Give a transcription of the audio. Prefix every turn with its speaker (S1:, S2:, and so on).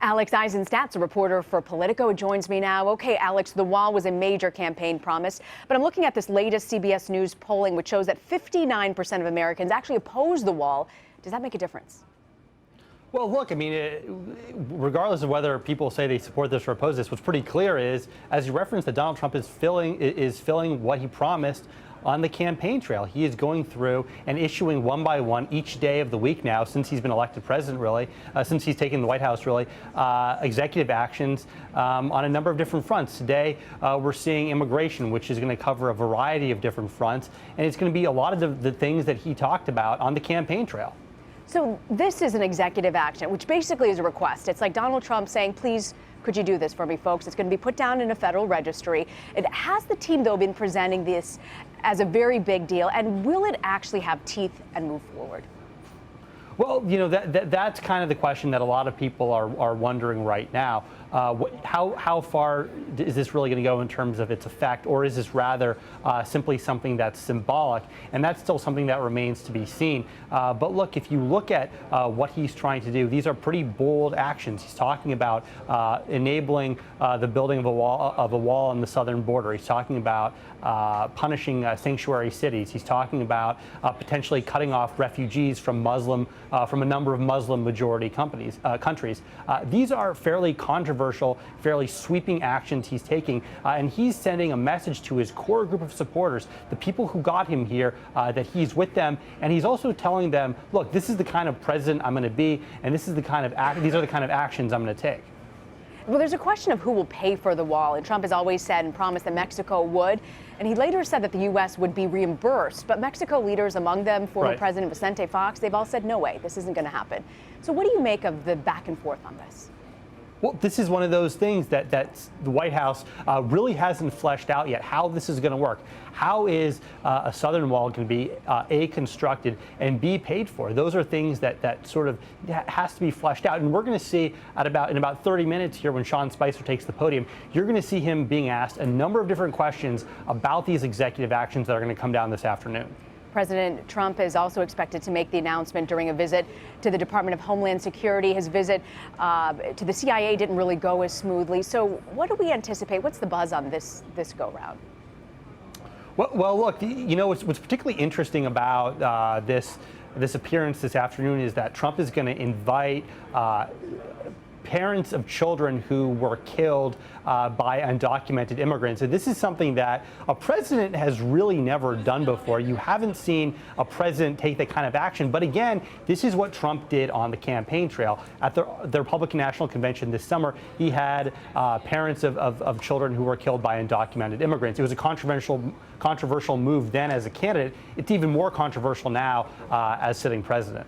S1: Alex Isenstadt, a reporter for Politico, joins me now. Okay, Alex, the wall was a major campaign promise, but I'm looking at this latest CBS News polling, which shows that 59% of Americans actually oppose the wall. Does that make a difference?
S2: Well, look, I mean, regardless of whether people say they support this or oppose this, what's pretty clear is, as you referenced, that Donald Trump is filling what he promised on the campaign trail. He is going through and issuing one by one each day of the week now, since he's been elected president, really, since he's taken the White House, really, executive actions on a number of different fronts. Today, we're seeing immigration, which is going to cover a variety of different fronts, and it's going to be a lot of the things that he talked about on the campaign trail.
S1: So this is an executive action, which basically is a request. It's like Donald Trump saying, please, could you do this for me, folks? It's going to be put down in a federal registry. Has the team, though, been presenting this as a very big deal? And will it actually have teeth and move forward?
S2: Well, you know, that's kind of the question that a lot of people are wondering right now. How far is this really going to go in terms of its effect, or is this rather simply something that's symbolic? And that's still something that remains to be seen. But look, if you look at what he's trying to do, these are pretty bold actions. He's talking about enabling the building of a wall on the southern border. He's talking about punishing sanctuary cities. He's talking about potentially cutting off refugees from a number of Muslim majority countries. These are fairly controversial, fairly sweeping actions he's taking, and he's sending a message to his core group of supporters, the people who got him here, that he's with them, and he's also telling them, look, this is the kind of president I'm going to be, and these are the kind of actions I'm going to take.
S1: Well, there's a question of who will pay for the wall, and Trump has always said and promised that Mexico would, and he later said that the U.S. would be reimbursed, but Mexico leaders, among them former President Vicente Fox, they've all said, no way, this isn't going to happen. So what do you make of the back and forth on this?
S2: Well, this is one of those things that the White House really hasn't fleshed out yet, how this is going to work. How is a southern wall going to be A, constructed, and B, paid for? Those are things that sort of has to be fleshed out. And we're going to see in about 30 minutes here, when Sean Spicer takes the podium, you're going to see him being asked a number of different questions about these executive actions that are going to come down this afternoon.
S1: President Trump is also expected to make the announcement during a visit to the Department of Homeland Security. His visit to the CIA didn't really go as smoothly. So what do we anticipate? What's the buzz on this go-round?
S2: Well, look, you know, what's particularly interesting about this appearance this afternoon is that Trump is going to invite parents of children who were killed by undocumented immigrants. And this is something that a president has really never done before. You haven't seen a president take that kind of action. But again, this is what Trump did on the campaign trail. At the Republican National Convention this summer, he had parents of children who were killed by undocumented immigrants. It was a controversial move then as a candidate. It's even more controversial now as sitting president.